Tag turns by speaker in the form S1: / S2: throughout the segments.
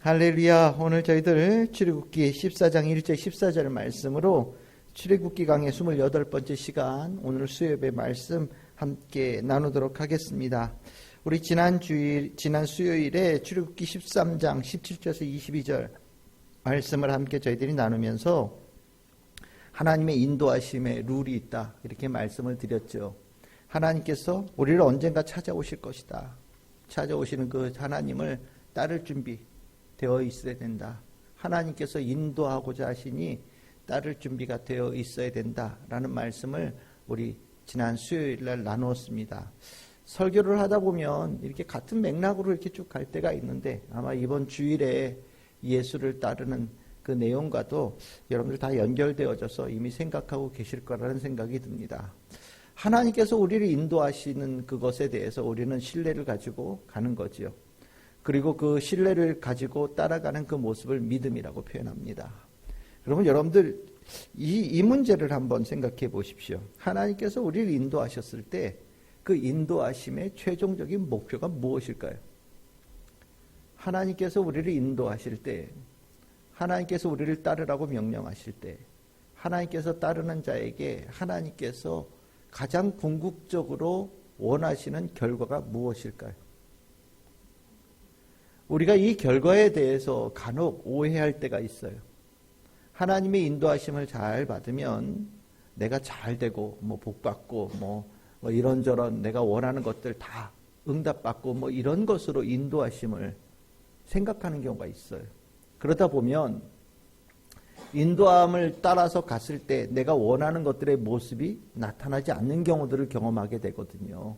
S1: 할렐루야. 오늘 저희들 출애굽기 14장 1절 14절 말씀으로 출애굽기 강의 28번째 시간, 오늘 수요일의 말씀 함께 나누도록 하겠습니다. 우리 지난 수요일에 출애굽기 13장 17절에서 22절 말씀을 함께 저희들이 나누면서 하나님의 인도하심에 룰이 있다, 이렇게 말씀을 드렸죠. 하나님께서 우리를 언젠가 찾아오실 것이다. 찾아오시는 그 하나님을 따를 준비 되어 있어야 된다. 하나님께서 인도하고자 하시니 따를 준비가 되어 있어야 된다라는 말씀을 우리 지난 수요일 날 나누었습니다. 설교를 하다 보면 이렇게 같은 맥락으로 이렇게 쭉 갈 때가 있는데, 아마 이번 주일에 예수를 따르는 그 내용과도 여러분들 다 연결되어져서 이미 생각하고 계실 거라는 생각이 듭니다. 하나님께서 우리를 인도하시는 그것에 대해서 우리는 신뢰를 가지고 가는 거지요. 그리고 그 신뢰를 가지고 따라가는 그 모습을 믿음이라고 표현합니다. 그러면 여러분들 이 문제를 한번 생각해 보십시오. 하나님께서 우리를 인도하셨을 때 그 인도하심의 최종적인 목표가 무엇일까요? 하나님께서 우리를 인도하실 때, 하나님께서 우리를 따르라고 명령하실 때, 하나님께서 따르는 자에게 하나님께서 가장 궁극적으로 원하시는 결과가 무엇일까요? 우리가 이 결과에 대해서 간혹 오해할 때가 있어요. 하나님의 인도하심을 잘 받으면 내가 잘 되고 복 받고 뭐 이런저런 내가 원하는 것들 다 응답받고 이런 것으로 인도하심을 생각하는 경우가 있어요. 그러다 보면 인도함을 따라서 갔을 때 내가 원하는 것들의 모습이 나타나지 않는 경우들을 경험하게 되거든요.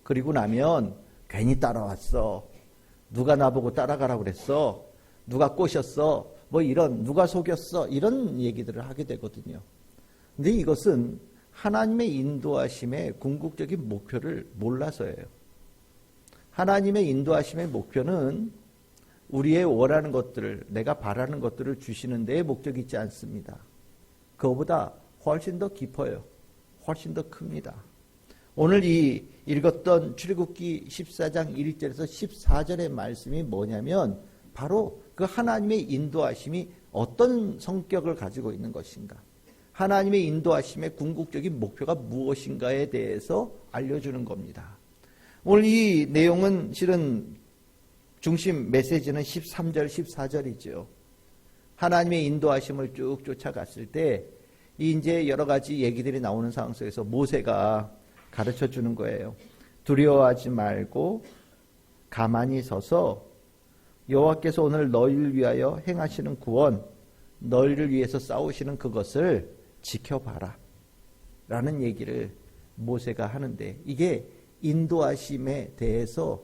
S1: 그리고 나면 괜히 따라왔어. 누가 나보고 따라가라고 그랬어? 누가 꼬셨어? 누가 속였어? 이런 얘기들을 하게 되거든요. 근데 이것은 하나님의 인도하심의 궁극적인 목표를 몰라서예요. 하나님의 인도하심의 목표는 우리의 원하는 것들을, 내가 바라는 것들을 주시는 데에 목적이 있지 않습니다. 그거보다 훨씬 더 깊어요. 훨씬 더 큽니다. 오늘 이 읽었던 출애굽기 14장 1절에서 14절의 말씀이 뭐냐면 바로 그 하나님의 인도하심이 어떤 성격을 가지고 있는 것인가, 하나님의 인도하심의 궁극적인 목표가 무엇인가에 대해서 알려주는 겁니다. 오늘 이 내용은 실은 중심 메시지는 13절 14절이죠. 하나님의 인도하심을 쭉 쫓아갔을 때 이제 여러 가지 얘기들이 나오는 상황 속에서 모세가 가르쳐 주는 거예요. 두려워하지 말고 가만히 서서 여호와께서 오늘 너희를 위하여 행하시는 구원, 너희를 위해서 싸우시는 그것을 지켜봐라 라는 얘기를 모세가 하는데, 이게 인도하심에 대해서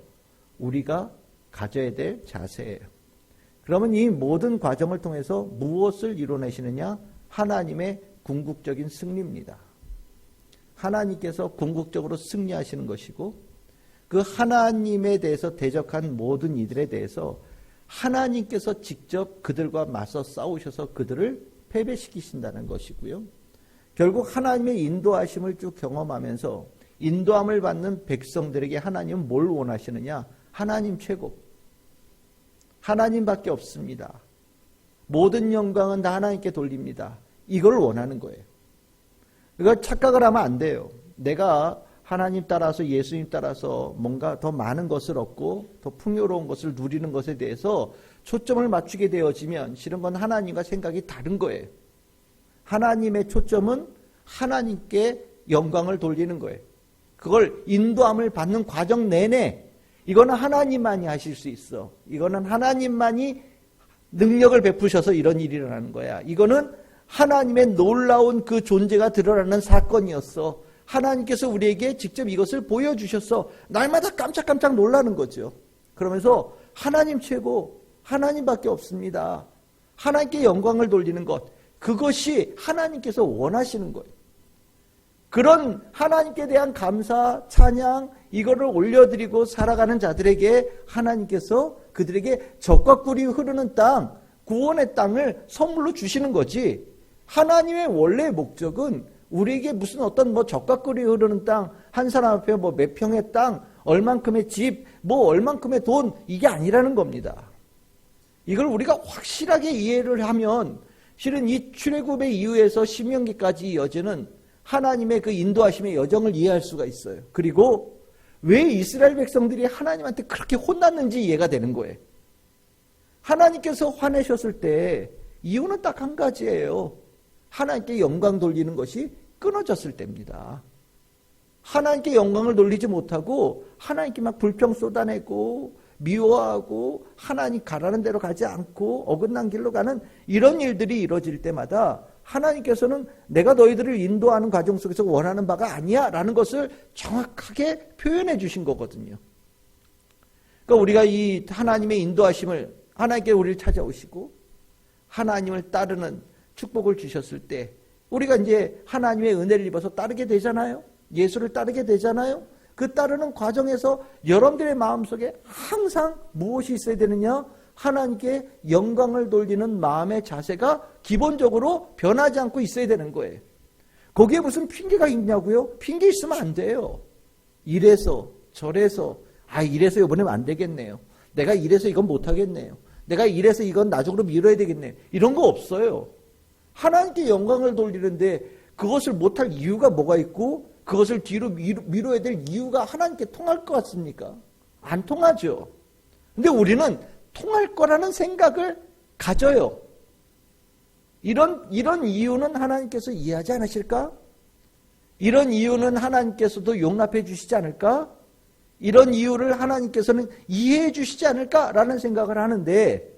S1: 우리가 가져야 될 자세예요. 그러면 이 모든 과정을 통해서 무엇을 이뤄내시느냐? 하나님의 궁극적인 승리입니다. 하나님께서 궁극적으로 승리하시는 것이고, 그 하나님에 대해서 대적한 모든 이들에 대해서 하나님께서 직접 그들과 맞서 싸우셔서 그들을 패배시키신다는 것이고요. 결국 하나님의 인도하심을 쭉 경험하면서 인도함을 받는 백성들에게 하나님은 뭘 원하시느냐? 하나님 최고. 하나님밖에 없습니다. 모든 영광은 다 하나님께 돌립니다. 이걸 원하는 거예요. 이거 착각을 하면 안 돼요. 내가 하나님 따라서, 예수님 따라서 뭔가 더 많은 것을 얻고 더 풍요로운 것을 누리는 것에 대해서 초점을 맞추게 되어지면 실은 건 하나님과 생각이 다른 거예요. 하나님의 초점은 하나님께 영광을 돌리는 거예요. 그걸 인도함을 받는 과정 내내 이거는 하나님만이 하실 수 있어. 이거는 하나님만이 능력을 베푸셔서 이런 일이 일어나는 거야. 이거는 하나님의 놀라운 그 존재가 드러나는 사건이었어. 하나님께서 우리에게 직접 이것을 보여주셨어. 날마다 깜짝깜짝 놀라는 거죠. 그러면서 하나님 최고, 하나님밖에 없습니다. 하나님께 영광을 돌리는 것, 그것이 하나님께서 원하시는 거예요. 그런 하나님께 대한 감사, 찬양, 이거를 올려드리고 살아가는 자들에게 하나님께서 그들에게 젖과 꿀이 흐르는 땅, 구원의 땅을 선물로 주시는 거지, 하나님의 원래의 목적은 우리에게 무슨 어떤 젖과 꿀이 흐르는 땅, 한 사람 앞에 몇 평의 땅, 얼만큼의 집, 얼만큼의 돈, 이게 아니라는 겁니다. 이걸 우리가 확실하게 이해를 하면 실은 이 출애굽의 이후에서 신명기까지 이어지는 하나님의 그 인도하심의 여정을 이해할 수가 있어요. 그리고 왜 이스라엘 백성들이 하나님한테 그렇게 혼났는지 이해가 되는 거예요. 하나님께서 화내셨을 때 이유는 딱 한 가지예요. 하나님께 영광 돌리는 것이 끊어졌을 때입니다. 하나님께 영광을 돌리지 못하고 하나님께 막 불평 쏟아내고 미워하고 하나님 가라는 대로 가지 않고 어긋난 길로 가는 이런 일들이 이루어질 때마다 하나님께서는 내가 너희들을 인도하는 과정 속에서 원하는 바가 아니야 라는 것을 정확하게 표현해 주신 거거든요. 그러니까 우리가 이 하나님의 인도하심을 하나님께 우리를 찾아오시고 하나님을 따르는 축복을 주셨을 때 우리가 이제 하나님의 은혜를 입어서 따르게 되잖아요. 예수를 따르게 되잖아요. 그 따르는 과정에서 여러분들의 마음속에 항상 무엇이 있어야 되느냐? 하나님께 영광을 돌리는 마음의 자세가 기본적으로 변하지 않고 있어야 되는 거예요. 거기에 무슨 핑계가 있냐고요? 핑계 있으면 안 돼요. 이래서 저래서 이래서 이번엔 안 되겠네요. 내가 이래서 이건 못하겠네요. 내가 이래서 이건 나중으로 미뤄야 되겠네요. 이런 거 없어요. 하나님께 영광을 돌리는데 그것을 못할 이유가 뭐가 있고 그것을 뒤로 미뤄야 될 이유가 하나님께 통할 것 같습니까? 안 통하죠. 근데 우리는 통할 거라는 생각을 가져요. 이런 이유는 하나님께서 이해하지 않으실까? 이런 이유는 하나님께서도 용납해 주시지 않을까? 이런 이유를 하나님께서는 이해해 주시지 않을까라는 생각을 하는데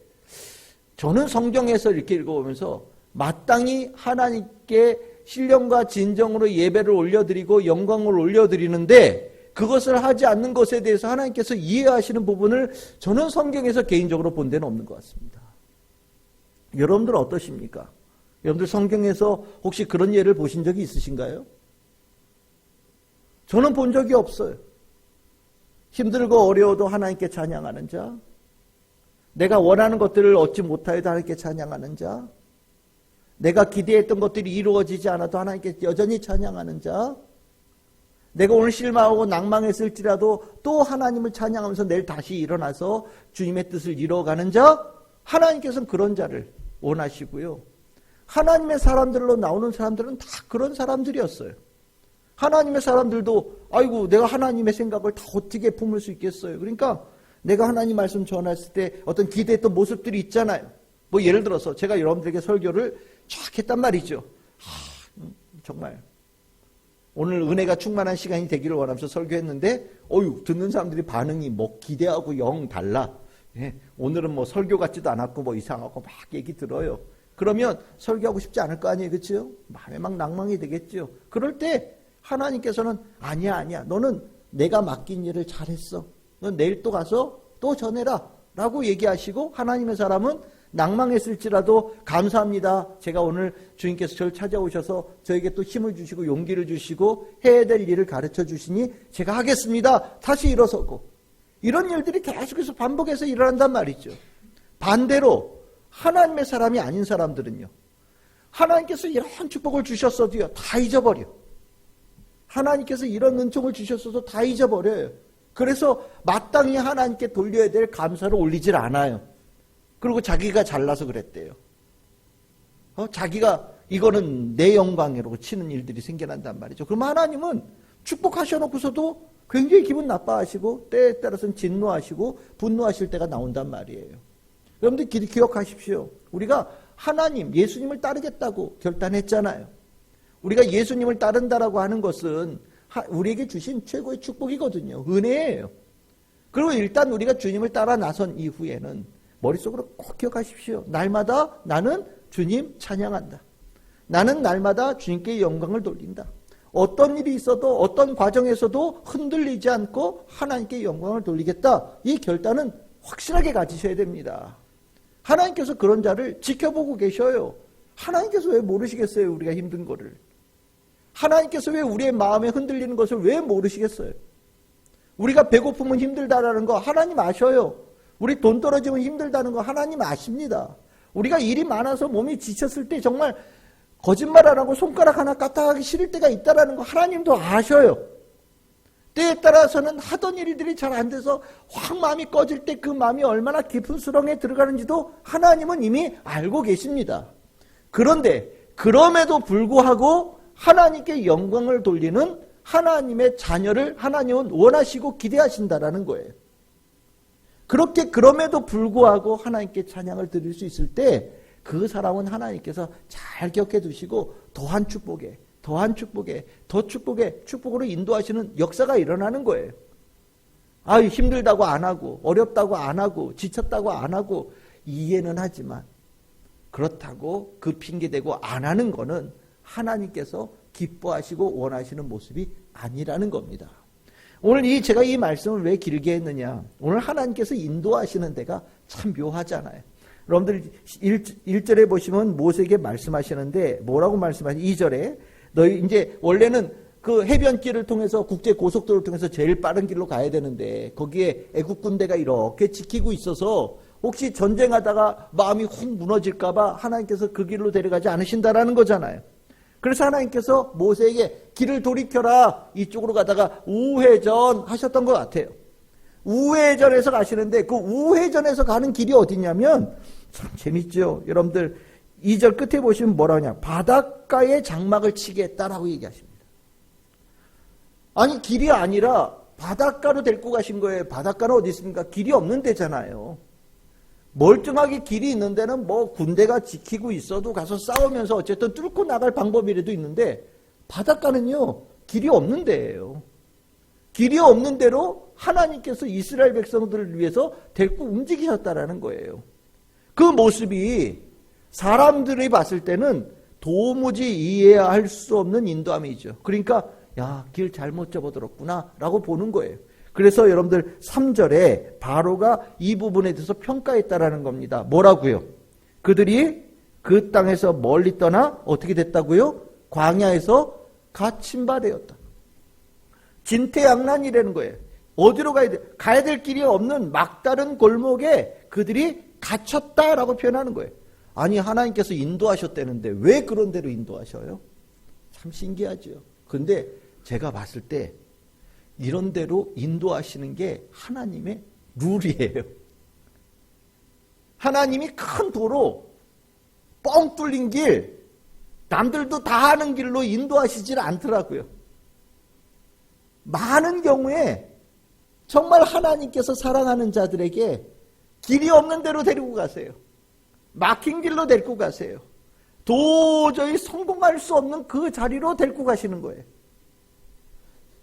S1: 저는 성경에서 이렇게 읽어보면서 마땅히 하나님께 신령과 진정으로 예배를 올려드리고 영광을 올려드리는데 그것을 하지 않는 것에 대해서 하나님께서 이해하시는 부분을 저는 성경에서 개인적으로 본 데는 없는 것 같습니다. 여러분들은 어떠십니까? 여러분들 성경에서 혹시 그런 예를 보신 적이 있으신가요? 저는 본 적이 없어요. 힘들고 어려워도 하나님께 찬양하는 자, 내가 원하는 것들을 얻지 못하여도 하나님께 찬양하는 자, 내가 기대했던 것들이 이루어지지 않아도 하나님께 여전히 찬양하는 자, 내가 오늘 실망하고 낭망했을지라도 또 하나님을 찬양하면서 내일 다시 일어나서 주님의 뜻을 이루어가는 자, 하나님께서는 그런 자를 원하시고요. 하나님의 사람들로 나오는 사람들은 다 그런 사람들이었어요. 하나님의 사람들도 내가 하나님의 생각을 다 어떻게 품을 수 있겠어요. 그러니까 내가 하나님 말씀 전했을 때 어떤 기대했던 모습들이 있잖아요. 뭐 예를 들어서 제가 여러분들에게 설교를 쫙 했단 말이죠. 정말 오늘 은혜가 충만한 시간이 되기를 원하면서 설교했는데 듣는 사람들이 반응이 기대하고 영 달라. 오늘은 설교 같지도 않았고 이상하고 막 얘기 들어요. 그러면 설교하고 싶지 않을 거 아니에요. 그렇죠? 마음에 막 낭망이 되겠죠. 그럴 때 하나님께서는 아니야. 너는 내가 맡긴 일을 잘했어. 넌 내일 또 가서 또 전해라. 라고 얘기하시고 하나님의 사람은 낭망했을지라도 감사합니다. 제가 오늘 주님께서 저를 찾아오셔서 저에게 또 힘을 주시고 용기를 주시고 해야 될 일을 가르쳐 주시니 제가 하겠습니다. 다시 일어서고 이런 일들이 계속해서 반복해서 일어난단 말이죠. 반대로 하나님의 사람이 아닌 사람들은요. 하나님께서 이런 축복을 주셨어도요. 다 잊어버려. 하나님께서 이런 은총을 주셨어도 다 잊어버려요. 그래서 마땅히 하나님께 돌려야 될 감사를 올리질 않아요. 그리고 자기가 잘나서 그랬대요. 자기가 이거는 내 영광이라고 치는 일들이 생겨난단 말이죠. 그럼 하나님은 축복하셔놓고서도 굉장히 기분 나빠하시고 때에 따라서는 진노하시고 분노하실 때가 나온단 말이에요. 여러분들 기억하십시오. 우리가 하나님, 예수님을 따르겠다고 결단했잖아요. 우리가 예수님을 따른다라고 하는 것은 우리에게 주신 최고의 축복이거든요. 은혜예요. 그리고 일단 우리가 주님을 따라 나선 이후에는 머릿속으로 꼭 기억하십시오. 날마다 나는 주님 찬양한다. 나는 날마다 주님께 영광을 돌린다. 어떤 일이 있어도 어떤 과정에서도 흔들리지 않고 하나님께 영광을 돌리겠다. 이 결단은 확실하게 가지셔야 됩니다. 하나님께서 그런 자를 지켜보고 계셔요. 하나님께서 왜 모르시겠어요? 우리가 힘든 거를. 하나님께서 왜 우리의 마음에 흔들리는 것을 왜 모르시겠어요? 우리가 배고프면 힘들다라는 거 하나님 아셔요. 우리 돈 떨어지면 힘들다는 거 하나님 아십니다. 우리가 일이 많아서 몸이 지쳤을 때 정말 거짓말 안 하고 손가락 하나 까딱하기 싫을 때가 있다라는 거 하나님도 아셔요. 때에 따라서는 하던 일들이 잘 안 돼서 확 마음이 꺼질 때 그 마음이 얼마나 깊은 수렁에 들어가는지도 하나님은 이미 알고 계십니다. 그런데 그럼에도 불구하고 하나님께 영광을 돌리는 하나님의 자녀를 하나님은 원하시고 기대하신다라는 거예요. 그렇게 그럼에도 불구하고 하나님께 찬양을 드릴 수 있을 때 그 사람은 하나님께서 잘 격해 두시고 더한 축복에 더 축복으로 인도하시는 역사가 일어나는 거예요. 힘들다고 안 하고 어렵다고 안 하고 지쳤다고 안 하고 이해는 하지만 그렇다고 그 핑계대고 안 하는 거는 하나님께서 기뻐하시고 원하시는 모습이 아니라는 겁니다. 오늘 제가 이 말씀을 왜 길게 했느냐. 오늘 하나님께서 인도하시는 데가 참 묘하잖아요. 여러분들 1절에 보시면 모세에게 말씀하시는데 뭐라고 말씀하시죠? 2절에 너희 이제 원래는 그 해변길을 통해서 국제 고속도로를 통해서 제일 빠른 길로 가야 되는데 거기에 애국 군대가 이렇게 지키고 있어서 혹시 전쟁하다가 마음이 훅 무너질까 봐 하나님께서 그 길로 데려가지 않으신다라는 거잖아요. 그래서 하나님께서 모세에게 길을 돌이켜라 이쪽으로 가다가 우회전 하셨던 것 같아요. 우회전에서 가시는데 그 우회전에서 가는 길이 어디냐면 참 재밌죠. 여러분들 2절 끝에 보시면 뭐라고 하냐. 바닷가에 장막을 치겠다라고 얘기하십니다. 아니 길이 아니라 바닷가로 데리고 가신 거예요. 바닷가는 어디 있습니까? 길이 없는 데잖아요. 멀쩡하게 길이 있는 데는 뭐 군대가 지키고 있어도 가서 싸우면서 어쨌든 뚫고 나갈 방법이라도 있는데 바닷가는요 길이 없는 데예요. 길이 없는 대로 하나님께서 이스라엘 백성들을 위해서 데리고 움직이셨다라는 거예요. 그 모습이 사람들이 봤을 때는 도무지 이해할 수 없는 인도함이죠. 그러니까 길 잘못 접어들었구나 라고 보는 거예요. 그래서 여러분들 3절에 바로가 이 부분에 대해서 평가했다라는 겁니다. 뭐라고요? 그들이 그 땅에서 멀리 떠나 어떻게 됐다고요? 광야에서 갇힌 바 되었다. 진퇴양난이라는 거예요. 어디로 가야 돼? 가야 될 길이 없는 막다른 골목에 그들이 갇혔다라고 표현하는 거예요. 아니 하나님께서 인도하셨다는데 왜 그런 데로 인도하셔요? 참 신기하죠. 근데 제가 봤을 때 이런 데로 인도하시는 게 하나님의 룰이에요. 하나님이 큰 도로 뻥 뚫린 길 남들도 다 하는 길로 인도하시질 않더라고요. 많은 경우에 정말 하나님께서 사랑하는 자들에게 길이 없는 데로 데리고 가세요. 막힌 길로 데리고 가세요. 도저히 성공할 수 없는 그 자리로 데리고 가시는 거예요.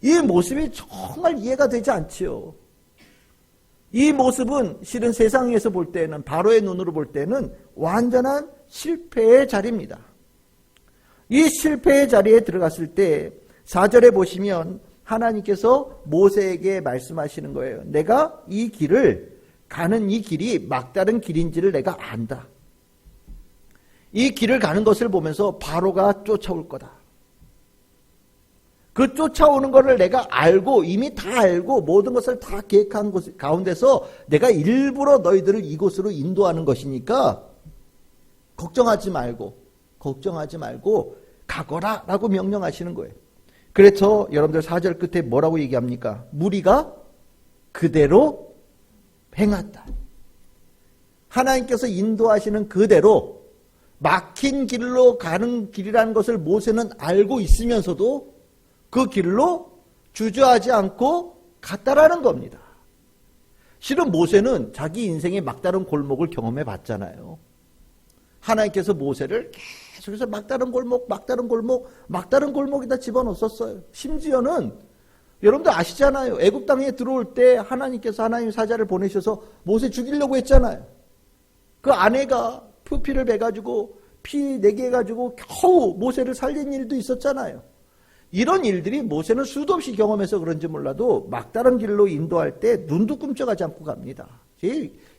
S1: 이 모습이 정말 이해가 되지 않지요. 이 모습은 실은 세상에서 볼 때는 바로의 눈으로 볼 때는 완전한 실패의 자리입니다. 이 실패의 자리에 들어갔을 때 4절에 보시면 하나님께서 모세에게 말씀하시는 거예요. 내가 이 길을 가는 이 길이 막다른 길인지를 내가 안다. 이 길을 가는 것을 보면서 바로가 쫓아올 거다. 그 쫓아오는 것을 내가 알고 이미 다 알고 모든 것을 다 계획한 곳 가운데서 내가 일부러 너희들을 이곳으로 인도하는 것이니까 걱정하지 말고 가거라 라고 명령하시는 거예요. 그래서 여러분들 4절 끝에 뭐라고 얘기합니까? 무리가 그대로 행했다. 하나님께서 인도하시는 그대로 막힌 길로 가는 길이라는 것을 모세는 알고 있으면서도 그 길로 주저하지 않고 갔다라는 겁니다. 실은 모세는 자기 인생의 막다른 골목을 경험해 봤잖아요. 하나님께서 모세를 계속해서 막다른 골목에다 집어넣었어요. 심지어는 여러분들 아시잖아요. 애굽 땅에 들어올 때 하나님께서 하나님 사자를 보내셔서 모세 죽이려고 했잖아요. 그 아내가 표피를 베가지고 피 내게 해가지고 겨우 모세를 살린 일도 있었잖아요. 이런 일들이 모세는 수도 없이 경험해서 그런지 몰라도 막다른 길로 인도할 때 눈도 꿈쩍하지 않고 갑니다.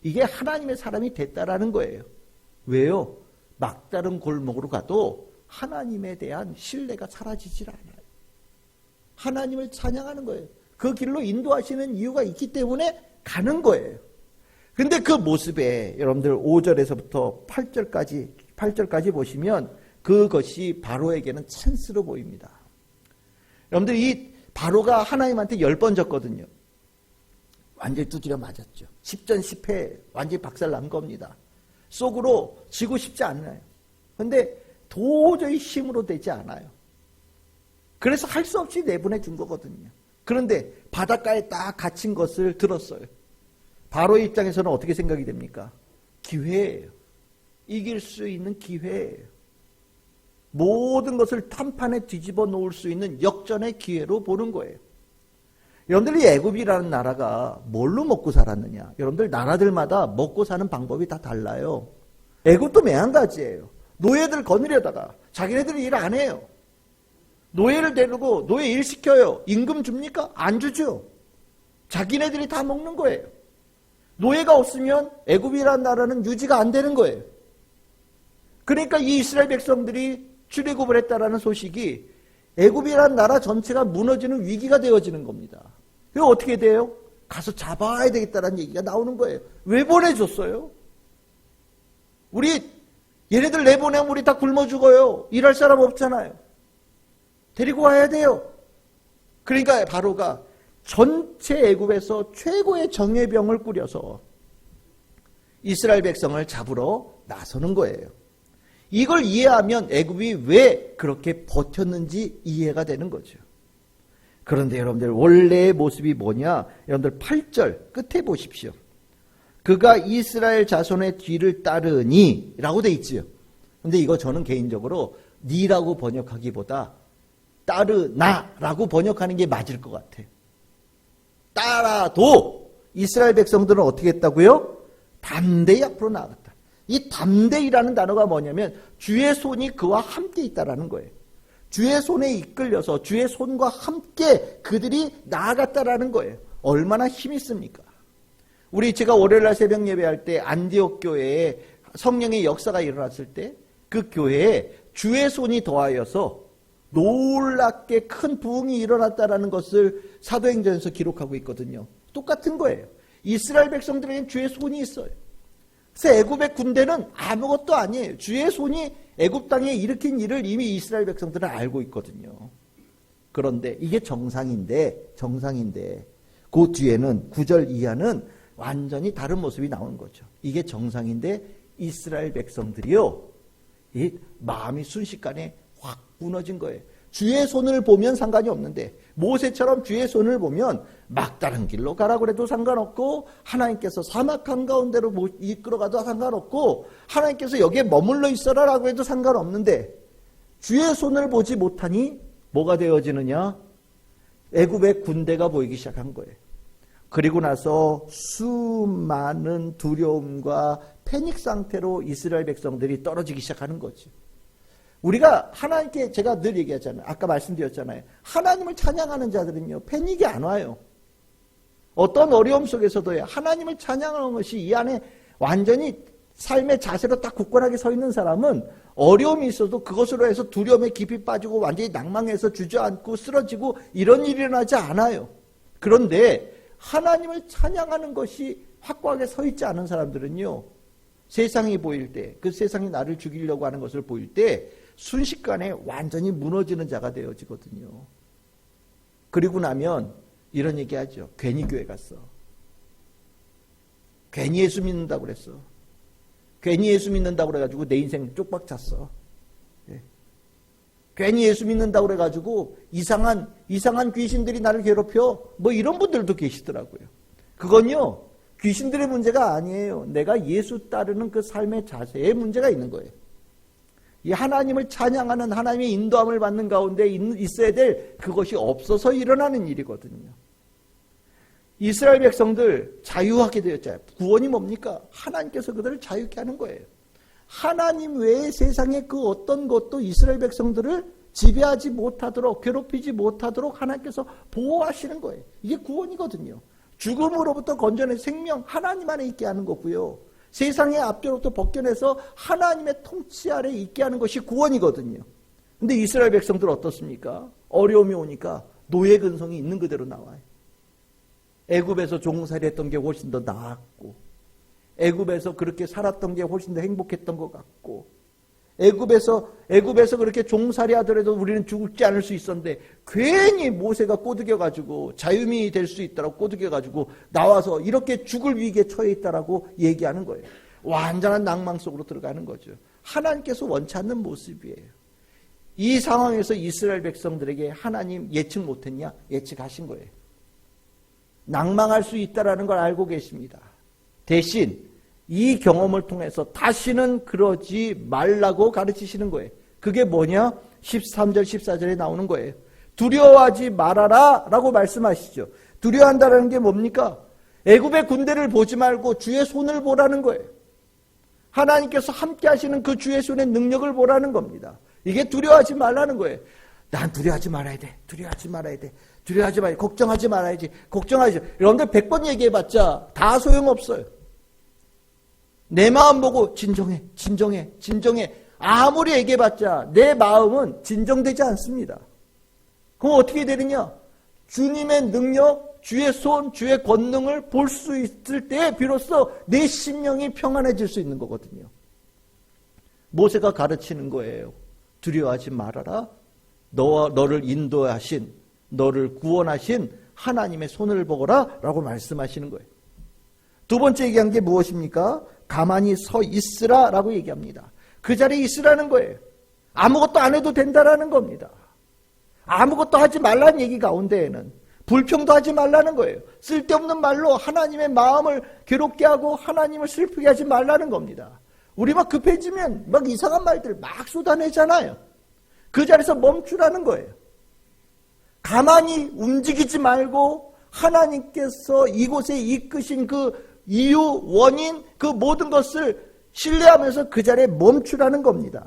S1: 이게 하나님의 사람이 됐다라는 거예요. 왜요? 막다른 골목으로 가도 하나님에 대한 신뢰가 사라지질 않아요. 하나님을 찬양하는 거예요. 그 길로 인도하시는 이유가 있기 때문에 가는 거예요. 근데 그 모습에 여러분들 5절에서부터 8절까지 보시면 그것이 바로에게는 찬스로 보입니다. 여러분들 이 바로가 하나님한테 10번 졌거든요. 완전히 두드려 맞았죠. 10전 10패 완전히 박살난 겁니다. 속으로 지고 싶지 않아요. 근데 도저히 힘으로 되지 않아요. 그래서 할 수 없이 내보내 준 거거든요. 그런데 바닷가에 딱 갇힌 것을 들었어요. 바로의 입장에서는 어떻게 생각이 됩니까? 기회예요. 이길 수 있는 기회예요. 모든 것을 탄판에 뒤집어 놓을 수 있는 역전의 기회로 보는 거예요. 여러분들이 애굽이라는 나라가 뭘로 먹고 살았느냐? 여러분들 나라들마다 먹고 사는 방법이 다 달라요. 애굽도 매한가지예요. 노예들 거느려다가 자기네들이 일 안 해요. 노예를 데리고 노예 일 시켜요. 임금 줍니까? 안 주죠. 자기네들이 다 먹는 거예요. 노예가 없으면 애굽이라는 나라는 유지가 안 되는 거예요. 그러니까 이 이스라엘 백성들이 출애굽을 했다라는 소식이 애굽이라는 나라 전체가 무너지는 위기가 되어지는 겁니다. 그럼 어떻게 돼요? 가서 잡아야 되겠다라는 얘기가 나오는 거예요. 왜 보내줬어요? 우리 얘네들 내보내면 우리 다 굶어 죽어요. 일할 사람 없잖아요. 데리고 와야 돼요. 그러니까 바로가 전체 애굽에서 최고의 정예병을 꾸려서 이스라엘 백성을 잡으러 나서는 거예요. 이걸 이해하면 애굽이 왜 그렇게 버텼는지 이해가 되는 거죠. 그런데 여러분들 원래의 모습이 뭐냐? 여러분들 8절 끝에 보십시오. 그가 이스라엘 자손의 뒤를 따르니 라고 돼 있지요. 근데 이거 저는 개인적으로 니라고 번역하기보다 따르나라고 번역하는 게 맞을 것 같아요. 따라도 이스라엘 백성들은 어떻게 했다고요? 담대히 앞으로 나아갔다. 이 담대히라는 단어가 뭐냐면 주의 손이 그와 함께 있다라는 거예요. 주의 손에 이끌려서 주의 손과 함께 그들이 나아갔다라는 거예요. 얼마나 힘이 있습니까? 제가 월요일날 새벽 예배할 때 안디옥 교회에 성령의 역사가 일어났을 때 그 교회에 주의 손이 더하여서 놀랍게 큰 부흥이 일어났다라는 것을 사도행전에서 기록하고 있거든요. 똑같은 거예요. 이스라엘 백성들에겐 주의 손이 있어요. 그래서 애굽의 군대는 아무것도 아니에요. 주의 손이 애굽 땅에 일으킨 일을 이미 이스라엘 백성들은 알고 있거든요. 그런데 이게 정상인데 그 뒤에는 9절 이하는 완전히 다른 모습이 나오는 거죠. 이게 정상인데 이스라엘 백성들이요, 이 마음이 순식간에 확 무너진 거예요. 주의 손을 보면 상관이 없는데 모세처럼 주의 손을 보면 막다른 길로 가라고 그래도 상관없고 하나님께서 사막 한가운데로 이끌어가도 상관없고 하나님께서 여기에 머물러 있어라라고 해도 상관없는데 주의 손을 보지 못하니 뭐가 되어지느냐? 애굽의 군대가 보이기 시작한 거예요. 그리고 나서 수많은 두려움과 패닉 상태로 이스라엘 백성들이 떨어지기 시작하는 거죠. 우리가 하나님께 제가 늘 얘기하잖아요. 아까 말씀드렸잖아요. 하나님을 찬양하는 자들은요, 패닉이 안 와요. 어떤 어려움 속에서도요, 하나님을 찬양하는 것이 이 안에 완전히 삶의 자세로 딱 굳건하게 서 있는 사람은 어려움이 있어도 그것으로 해서 두려움에 깊이 빠지고 완전히 낭망해서 주저앉고 쓰러지고 이런 일이 일어나지 않아요. 그런데 하나님을 찬양하는 것이 확고하게 서 있지 않은 사람들은요, 세상이 보일 때, 그 세상이 나를 죽이려고 하는 것을 보일 때 순식간에 완전히 무너지는 자가 되어지거든요. 그리고 나면 이런 얘기하죠. 괜히 교회 갔어. 괜히 예수 믿는다고 그랬어. 괜히 예수 믿는다고 그래가지고 내 인생 쪽박 찼어. 예. 괜히 예수 믿는다고 그래가지고 이상한 귀신들이 나를 괴롭혀. 뭐 이런 분들도 계시더라고요. 그건요, 귀신들의 문제가 아니에요. 내가 예수 따르는 그 삶의 자세에 문제가 있는 거예요. 이 하나님을 찬양하는 하나님의 인도함을 받는 가운데 있어야 될 그것이 없어서 일어나는 일이거든요. 이스라엘 백성들 자유하게 되었잖아요. 구원이 뭡니까? 하나님께서 그들을 자유케 하는 거예요. 하나님 외에 세상의 그 어떤 것도 이스라엘 백성들을 지배하지 못하도록, 괴롭히지 못하도록 하나님께서 보호하시는 거예요. 이게 구원이거든요. 죽음으로부터 건져낸 생명, 하나님 안에 있게 하는 거고요. 세상의 압제로부터 벗겨내서 하나님의 통치 아래 있게 하는 것이 구원이거든요. 근데 이스라엘 백성들 어떻습니까? 어려움이 오니까 노예 근성이 있는 그대로 나와요. 애굽에서 종살이 했던 게 훨씬 더 나았고, 애굽에서 그렇게 살았던 게 훨씬 더 행복했던 것 같고, 애굽에서 그렇게 종살이 하더라도 우리는 죽지 않을 수 있었는데 괜히 모세가 꼬드겨가지고 자유민이 될 수 있다라고 꼬드겨가지고 나와서 이렇게 죽을 위기에 처해 있다라고 얘기하는 거예요. 완전한 낭망 속으로 들어가는 거죠. 하나님께서 원치 않는 모습이에요. 이 상황에서 이스라엘 백성들에게 하나님 예측 못했냐? 예측하신 거예요. 낭망할 수 있다라는 걸 알고 계십니다. 대신 이 경험을 통해서 다시는 그러지 말라고 가르치시는 거예요. 그게 뭐냐? 13절 14절에 나오는 거예요. 두려워하지 말아라 라고 말씀하시죠. 두려워한다는 게 뭡니까? 애굽의 군대를 보지 말고 주의 손을 보라는 거예요. 하나님께서 함께 하시는 그 주의 손의 능력을 보라는 겁니다. 이게 두려워하지 말라는 거예요. 난 두려워하지 말아야 돼. 두려워하지 말아야 돼. 두려워하지 말아야 돼. 걱정하지 말아야지. 걱정하지. 여러분들 100번 얘기해봤자 다 소용없어요. 내 마음 보고 진정해. 진정해. 진정해. 아무리 얘기해봤자 내 마음은 진정되지 않습니다. 그럼 어떻게 되느냐? 주님의 능력, 주의 손, 주의 권능을 볼 수 있을 때 비로소 내 심령이 평안해질 수 있는 거거든요. 모세가 가르치는 거예요. 두려워하지 말아라. 너를 인도하신, 너를 구원하신 하나님의 손을 보거라 라고 말씀하시는 거예요. 두 번째 얘기한 게 무엇입니까? 가만히 서 있으라 라고 얘기합니다. 그 자리에 있으라는 거예요. 아무것도 안 해도 된다라는 겁니다. 아무것도 하지 말라는 얘기 가운데에는 불평도 하지 말라는 거예요. 쓸데없는 말로 하나님의 마음을 괴롭게 하고 하나님을 슬프게 하지 말라는 겁니다. 우리 막 급해지면 막 이상한 말들 막 쏟아내잖아요. 그 자리에서 멈추라는 거예요. 가만히 움직이지 말고 하나님께서 이곳에 이끄신 그 이유, 원인, 그 모든 것을 신뢰하면서 그 자리에 멈추라는 겁니다.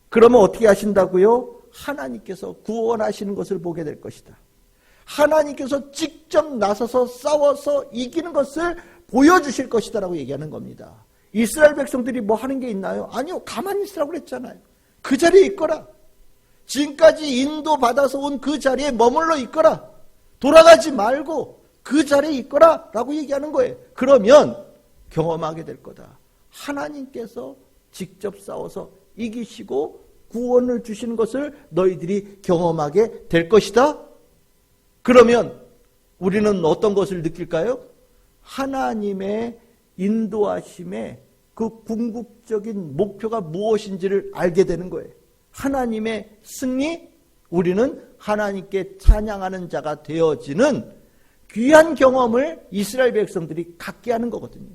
S1: 그러면 어떻게 하신다고요? 하나님께서 구원하시는 것을 보게 될 것이다. 하나님께서 직접 나서서 싸워서 이기는 것을 보여주실 것이다 라고 얘기하는 겁니다. 이스라엘 백성들이 뭐 하는 게 있나요? 아니요. 가만히 있으라고 그랬잖아요. 그 자리에 있거라. 지금까지 인도받아서 온 그 자리에 머물러 있거라. 돌아가지 말고 그 자리에 있거라 라고 얘기하는 거예요. 그러면 경험하게 될 거다. 하나님께서 직접 싸워서 이기시고 구원을 주시는 것을 너희들이 경험하게 될 것이다. 그러면 우리는 어떤 것을 느낄까요? 하나님의 인도하심의 그 궁극적인 목표가 무엇인지를 알게 되는 거예요. 하나님의 승리, 우리는 하나님께 찬양하는 자가 되어지는 귀한 경험을 이스라엘 백성들이 갖게 하는 거거든요.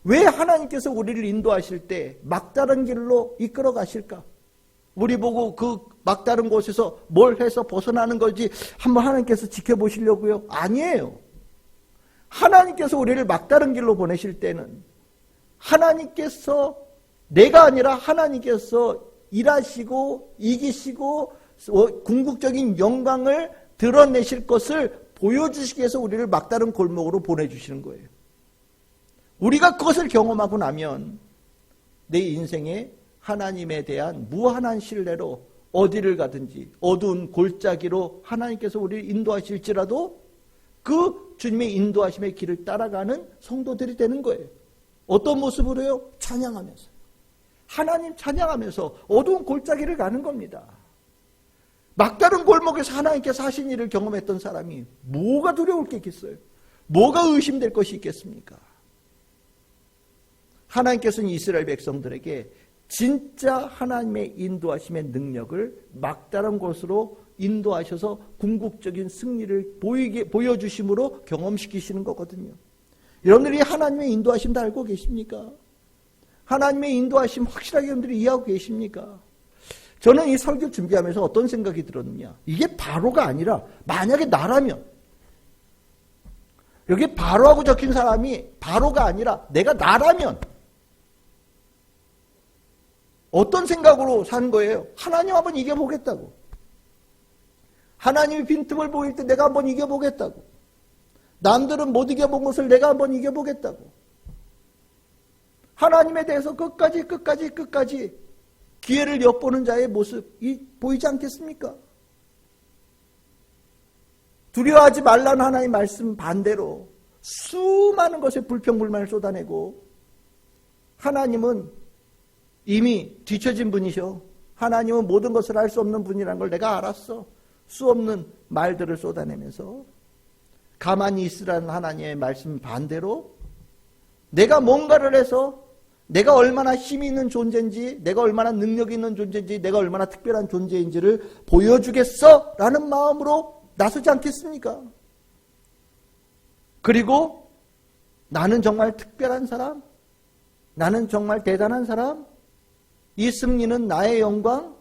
S1: 왜 하나님께서 우리를 인도하실 때 막다른 길로 이끌어 가실까? 우리 보고 그 막다른 곳에서 뭘 해서 벗어나는 건지 한번 하나님께서 지켜보시려고요? 아니에요. 하나님께서 우리를 막다른 길로 보내실 때는 하나님께서 내가 아니라 하나님께서 일하시고 이기시고 궁극적인 영광을 드러내실 것을 보여주시기 위해서 우리를 막다른 골목으로 보내주시는 거예요. 우리가 그것을 경험하고 나면 내 인생에 하나님에 대한 무한한 신뢰로 어디를 가든지 어두운 골짜기로 하나님께서 우리를 인도하실지라도 그 주님의 인도하심의 길을 따라가는 성도들이 되는 거예요. 어떤 모습으로요? 찬양하면서. 하나님 찬양하면서 어두운 골짜기를 가는 겁니다. 막다른 골목에서 하나님께서 하신 일을 경험했던 사람이 뭐가 두려울 게 있겠어요? 뭐가 의심될 것이 있겠습니까? 하나님께서는 이스라엘 백성들에게 진짜 하나님의 인도하심의 능력을 막다른 곳으로 인도하셔서 궁극적인 승리를 보여주심으로 경험시키시는 거거든요. 여러분들이 하나님의 인도하심도 알고 계십니까? 하나님의 인도하심 확실하게 여러분들이 이해하고 계십니까? 저는 이 설교 준비하면서 어떤 생각이 들었느냐. 이게 바로가 아니라 만약에 나라면 여기 바로하고 적힌 사람이 바로가 아니라 내가 나라면 어떤 생각으로 산 거예요? 하나님 한번 이겨보겠다고. 하나님이 빈틈을 보일 때 내가 한번 이겨보겠다고. 남들은 못 이겨본 것을 내가 한번 이겨보겠다고. 하나님에 대해서 끝까지 기회를 엿보는 자의 모습이 보이지 않겠습니까? 두려워하지 말라는 하나님의 말씀 반대로 수많은 것에 불평불만을 쏟아내고 하나님은 이미 뒤처진 분이셔. 하나님은 모든 것을 알 수 없는 분이라는 걸 내가 알았어. 수 없는 말들을 쏟아내면서 가만히 있으라는 하나님의 말씀 반대로 내가 뭔가를 해서 내가 얼마나 힘이 있는 존재인지, 내가 얼마나 능력 있는 존재인지, 내가 얼마나 특별한 존재인지를 보여주겠어 라는 마음으로 나서지 않겠습니까? 그리고 나는 정말 특별한 사람, 나는 정말 대단한 사람, 이 승리는 나의 영광,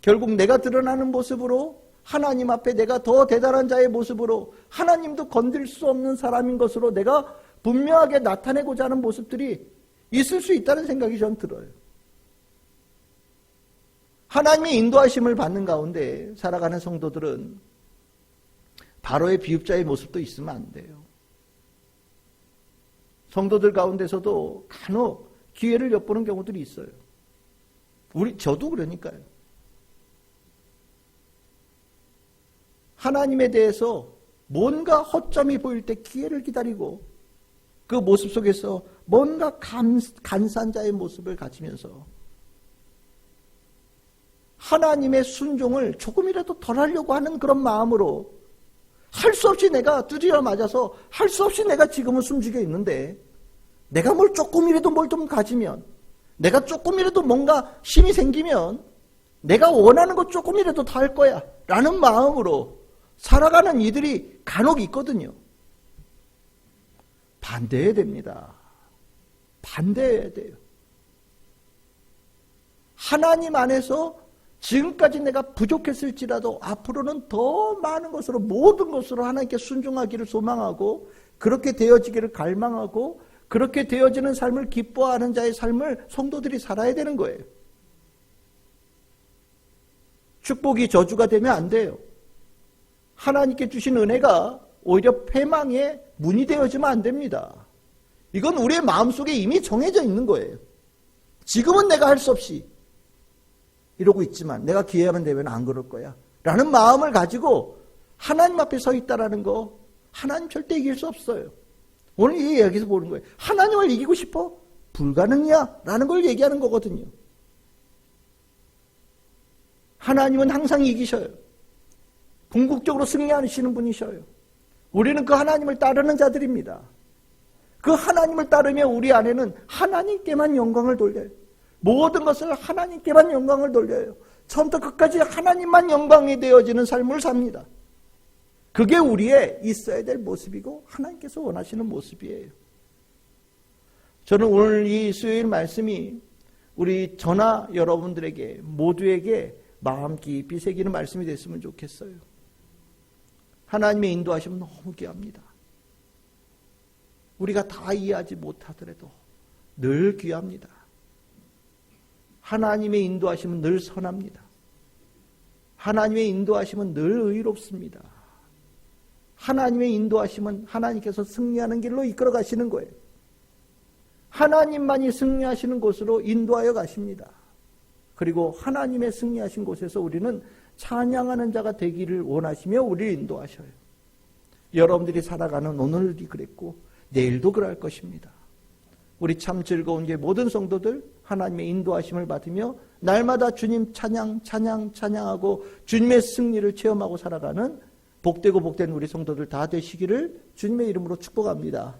S1: 결국 내가 드러나는 모습으로 하나님 앞에 내가 더 대단한 자의 모습으로 하나님도 건들 수 없는 사람인 것으로 내가 분명하게 나타내고자 하는 모습들이 있을 수 있다는 생각이 전 들어요. 하나님의 인도하심을 받는 가운데 살아가는 성도들은 바로의 비읍자의 모습도 있으면 안 돼요. 성도들 가운데서도 간혹 기회를 엿보는 경우들이 있어요. 저도 그러니까요. 하나님에 대해서 뭔가 허점이 보일 때 기회를 기다리고 그 모습 속에서 뭔가 간사한 자의 모습을 가지면서 하나님의 순종을 조금이라도 덜 하려고 하는 그런 마음으로 할 수 없이 내가 두드려 맞아서 할 수 없이 내가 지금은 숨죽여 있는데 내가 뭘 조금이라도 뭘 좀 가지면 내가 조금이라도 뭔가 힘이 생기면 내가 원하는 것 조금이라도 다 할 거야 라는 마음으로 살아가는 이들이 간혹 있거든요. 반대해야 됩니다. 반대해야 돼요. 하나님 안에서 지금까지 내가 부족했을지라도 앞으로는 더 많은 것으로 모든 것으로 하나님께 순종하기를 소망하고 그렇게 되어지기를 갈망하고 그렇게 되어지는 삶을 기뻐하는 자의 삶을 성도들이 살아야 되는 거예요. 축복이 저주가 되면 안 돼요. 하나님께 주신 은혜가 오히려 패망의 문이 되어지면 안 됩니다. 이건 우리의 마음속에 이미 정해져 있는 거예요. 지금은 내가 할 수 없이 이러고 있지만 내가 기회만 되면 안 그럴 거야 라는 마음을 가지고 하나님 앞에 서 있다라는 거 하나님 절대 이길 수 없어요. 오늘 이 이야기에서 보는 거예요. 하나님을 이기고 싶어? 불가능이야 라는 걸 얘기하는 거거든요. 하나님은 항상 이기셔요. 궁극적으로 승리하시는 분이셔요. 우리는 그 하나님을 따르는 자들입니다. 그 하나님을 따르며 우리 안에는 하나님께만 영광을 돌려요. 모든 것을 하나님께만 영광을 돌려요. 처음부터 끝까지 하나님만 영광이 되어지는 삶을 삽니다. 그게 우리의 있어야 될 모습이고 하나님께서 원하시는 모습이에요. 저는 오늘 이 수요일 말씀이 우리 저나 여러분들에게 모두에게 마음 깊이 새기는 말씀이 됐으면 좋겠어요. 하나님의 인도하심은 너무 귀합니다. 우리가 다 이해하지 못하더라도 늘 귀합니다. 하나님의 인도하심은 늘 선합니다. 하나님의 인도하심은 늘 의롭습니다. 하나님의 인도하심은 하나님께서 승리하는 길로 이끌어 가시는 거예요. 하나님만이 승리하시는 곳으로 인도하여 가십니다. 그리고 하나님의 승리하신 곳에서 우리는 찬양하는 자가 되기를 원하시며 우리를 인도하셔요. 여러분들이 살아가는 오늘이 그랬고 내일도 그럴 것입니다. 우리 참 즐거운 게 모든 성도들 하나님의 인도하심을 받으며 날마다 주님 찬양하고 주님의 승리를 체험하고 살아가는 복되고 복된 우리 성도들 다 되시기를 주님의 이름으로 축복합니다.